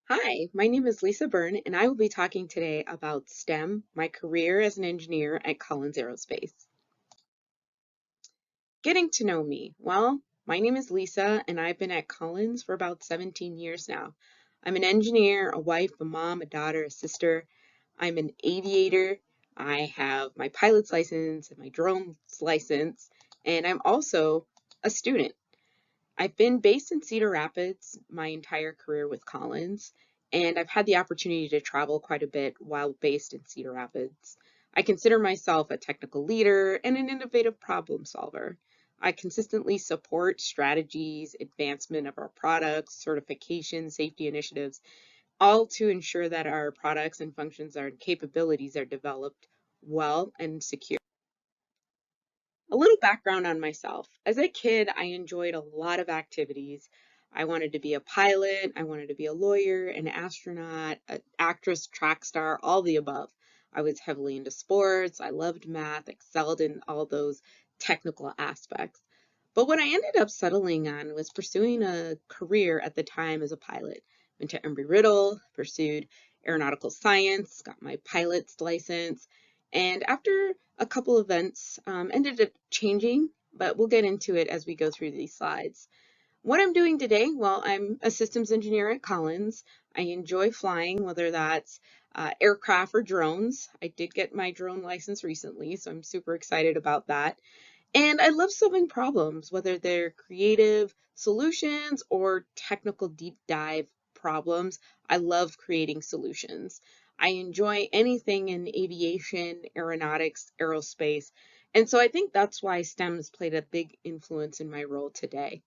Hi, my name is Lissa Bern, and I will be talking today about STEM, my career as an engineer at Collins Aerospace. Getting to know me. Well, my name is Lissa, and I've been at Collins for about 17 years now. I'm an engineer, a wife, a mom, a daughter, a sister. I'm an aviator. I have my pilot's license and my drone's license, and I'm also a student. I've been based in Cedar Rapids my entire career with Collins, and I've had the opportunity to travel quite a bit while based in Cedar Rapids. I consider myself a technical leader and an innovative problem solver. I consistently support strategies, advancement of our products, certification, safety initiatives, all to ensure that our products and functions and capabilities are developed well and secure. A little background on myself. As a kid, I enjoyed a lot of activities. I wanted to be a pilot, I wanted to be a lawyer, an astronaut, an actress, track star, all the above. I was heavily into sports, I loved math, excelled in all those technical aspects. But what I ended up settling on was pursuing a career at the time as a pilot. Went to Embry-Riddle, pursued aeronautical science, got my pilot's license, and after a couple events ended up changing, but we'll get into it as we go through these slides. What I'm doing today, well, I'm a systems engineer at Collins. I enjoy flying, whether that's aircraft or drones. I did get my drone license recently, so I'm super excited about that. And I love solving problems, whether they're creative solutions or technical deep dive problems. I love creating solutions. I enjoy anything in aviation, aeronautics, aerospace. And so I think that's why STEM has played a big influence in my role today.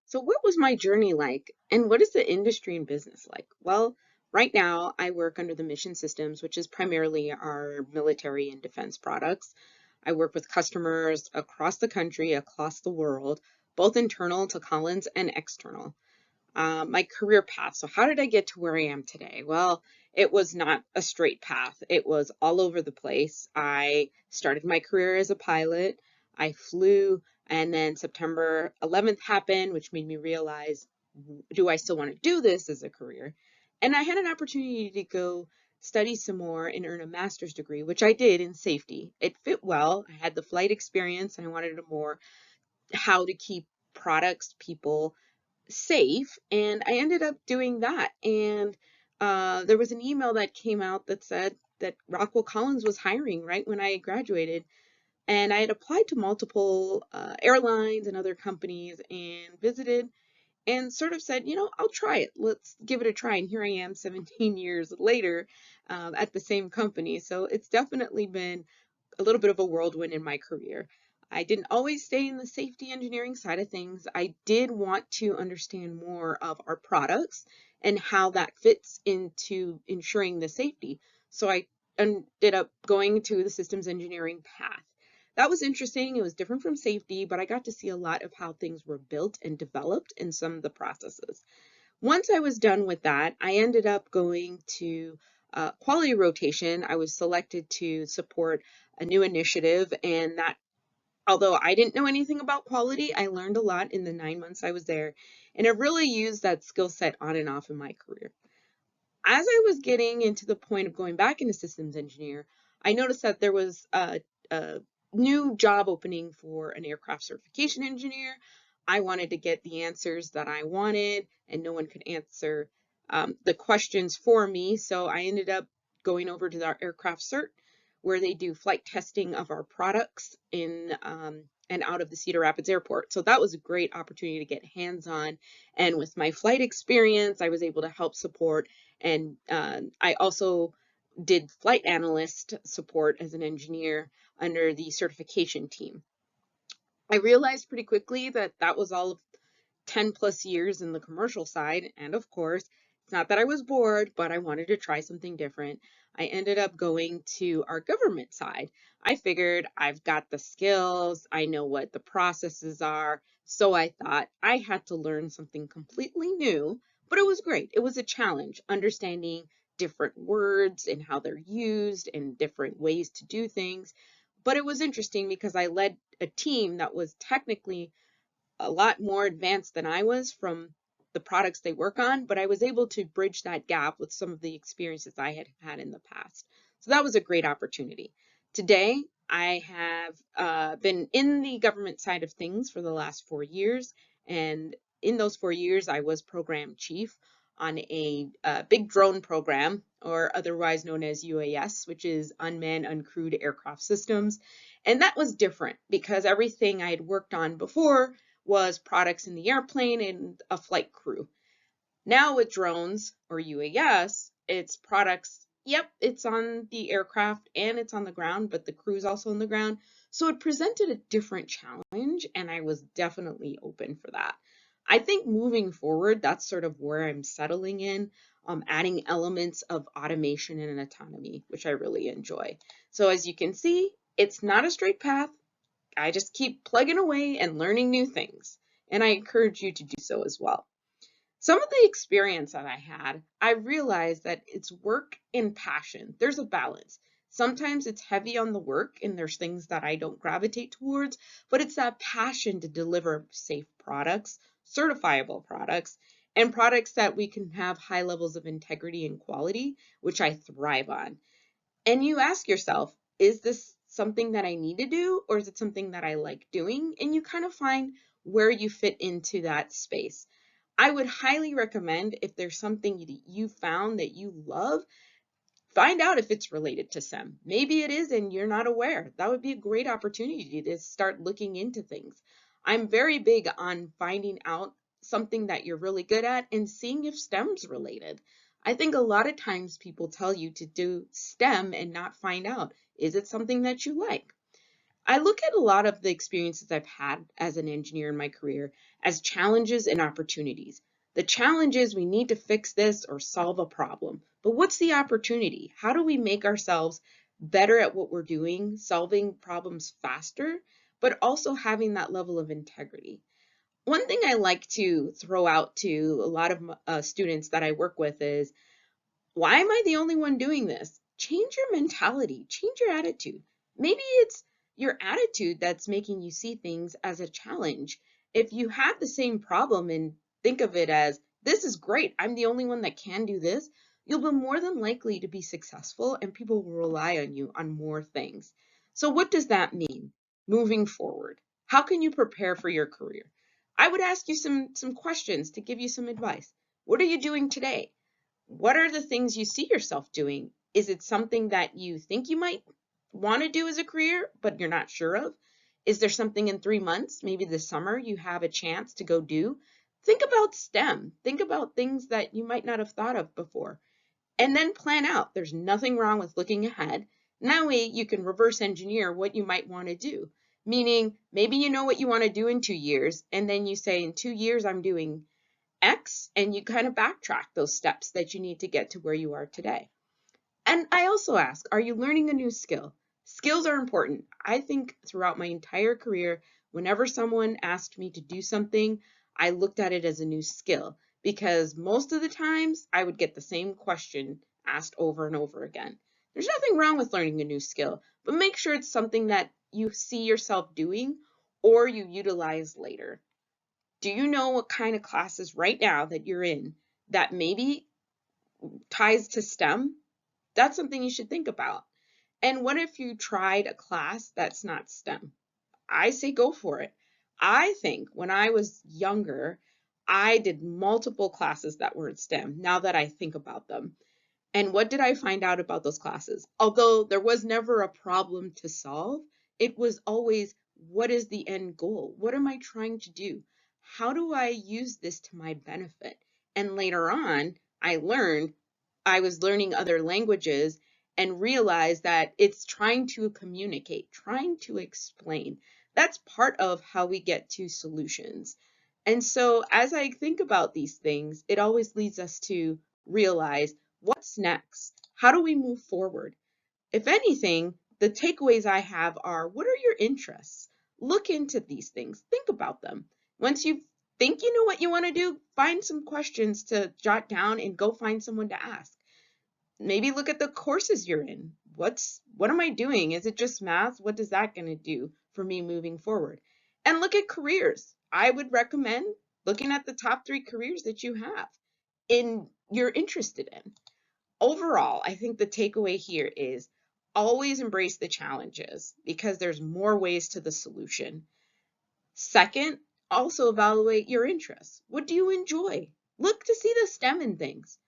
So, what was my journey like, and what is the industry and business like? Well, right now I work under the Mission Systems, which is primarily our military and defense products. I work with customers across the country, across the world, both internal to Collins and external. My career path. So, how did I get to where I am today? Well, it was not a straight path, it was all over the place. I started my career as a pilot, I flew, and then September 11th happened, which made me realize, do I still want to do this as a career? And I had an opportunity to go study some more and earn a master's degree, which I did in safety. It fit well. I had the flight experience and I wanted to more how to keep products, people safe, and I ended up doing that. And there was an email that came out that said that Rockwell Collins was hiring right when I graduated, and I had applied to multiple airlines and other companies and visited and sort of said, I'll try it. Let's give it a try. And here I am 17 years later at the same company. So it's definitely been a little bit of a whirlwind in my career. I didn't always stay in the safety engineering side of things. I did want to understand more of our products and how that fits into ensuring the safety. So I ended up going to the systems engineering path. That was interesting. It was different from safety, but I got to see a lot of how things were built and developed in some of the processes. Once I was done with that, I ended up going to quality rotation. I was selected to support a new initiative, and that, although I didn't know anything about quality, I learned a lot in the 9 months I was there, and I really used that skill set on and off in my career. As I was getting into the point of going back into systems engineer, I noticed that there was a new job opening for an aircraft certification engineer. I wanted to get the answers that I wanted, and no one could answer the questions for me. So I ended up going over to our aircraft cert, where they do flight testing of our products in and out of the Cedar Rapids Airport. So that was a great opportunity to get hands-on. And with my flight experience, I was able to help support. And I also did flight analyst support as an engineer under the certification team. I realized pretty quickly that that was all of 10 plus years in the commercial side. And of course, it's not that I was bored, but I wanted to try something different. I ended up going to our government side. I figured I've got the skills, I know what the processes are. So I thought I had to learn something completely new, but it was great. It was a challenge understanding different words and how they're used and different ways to do things. But it was interesting because I led a team that was technically a lot more advanced than I was from the products they work on, but I was able to bridge that gap with some of the experiences I had had in the past. So that was a great opportunity. Today, I have been in the government side of things for the last 4 years, and in those 4 years, I was program chief on a big drone program, or otherwise known as UAS, which is Unmanned Uncrewed Aircraft Systems. And that was different because everything I had worked on before was products in the airplane and a flight crew. Now with drones or UAS, it's products, yep, it's on the aircraft and it's on the ground, but the crew's also on the ground. So it presented a different challenge, and I was definitely open for that. I think moving forward, that's sort of where I'm settling in, adding elements of automation and autonomy, which I really enjoy. So as you can see, it's not a straight path. I just keep plugging away and learning new things, and I encourage you to do so as well. Some of the experience that I had, I realized that it's work and passion. There's a balance. Sometimes it's heavy on the work and there's things that I don't gravitate towards, but it's that passion to deliver safe products, certifiable products, and products that we can have high levels of integrity and quality, which I thrive on. And you ask yourself, is this something that I need to do, or is it something that I like doing? And you kind of find where you fit into that space. I would highly recommend, if there's something that you found that you love, find out if it's related to STEM. Maybe it is and you're not aware. That would be a great opportunity to start looking into things. I'm very big on finding out something that you're really good at and seeing if STEM's related. I think a lot of times people tell you to do STEM and not find out, is it something that you like? I look at a lot of the experiences I've had as an engineer in my career as challenges and opportunities. The challenge is we need to fix this or solve a problem. But what's the opportunity? How do we make ourselves better at what we're doing, solving problems faster, but also having that level of integrity? One thing I like to throw out to a lot of students that I work with is, why am I the only one doing this? Change your mentality, change your attitude. Maybe it's your attitude that's making you see things as a challenge. If you have the same problem and think of it as, this is great, I'm the only one that can do this, you'll be more than likely to be successful and people will rely on you on more things. So what does that mean moving forward? How can you prepare for your career? I would ask you some questions to give you some advice. What are you doing today? What are the things you see yourself doing? Is it something that you think you might want to do as a career, but you're not sure of? Is there something in 3 months, maybe this summer, you have a chance to go do? Think about STEM. Think about things that you might not have thought of before. And then plan out. There's nothing wrong with looking ahead. And that way you can reverse engineer what you might want to do. Meaning, maybe you know what you want to do in 2 years, and then you say, in 2 years, I'm doing X, and you kind of backtrack those steps that you need to get to where you are today. And I also ask, are you learning a new skill? Skills are important. I think throughout my entire career, whenever someone asked me to do something, I looked at it as a new skill, because most of the times I would get the same question asked over and over again. There's nothing wrong with learning a new skill, but make sure it's something that you see yourself doing or you utilize later. Do you know what kind of classes right now that you're in that maybe ties to STEM? That's something you should think about. And what if you tried a class that's not STEM? I say go for it. I think when I was younger, I did multiple classes that weren't STEM, now that I think about them. And what did I find out about those classes? Although there was never a problem to solve, it was always, what is the end goal? What am I trying to do? How do I use this to my benefit? And later on, I was learning other languages and realized that it's trying to communicate, trying to explain. That's part of how we get to solutions. And so as I think about these things, it always leads us to realize, what's next? How do we move forward? If anything, the takeaways I have are, what are your interests? Look into these things, think about them. Once you think you know what you want to do, find some questions to jot down and go find someone to ask. Maybe look at the courses you're in. What am I doing? Is it just math? What is that going to do for me moving forward. And look at careers. I would recommend looking at the top 3 careers that you have you're interested in. Overall, I think the takeaway here is always embrace the challenges because there's more ways to the solution. Second, also evaluate your interests. What do you enjoy? Look to see the STEM in things.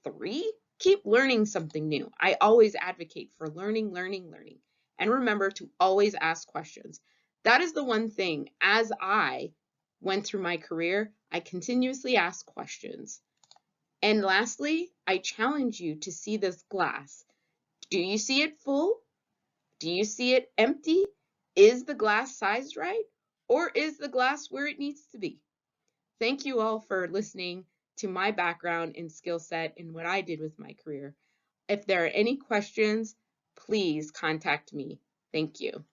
3, keep learning something new. I always advocate for learning. And remember to always ask questions. That is the one thing, as I went through my career, I continuously ask questions. And lastly, I challenge you to see this glass. Do you see it full? Do you see it empty? Is the glass sized right? Or is the glass where it needs to be? Thank you all for listening to my background and skill set and what I did with my career. If there are any questions, please contact me. Thank you.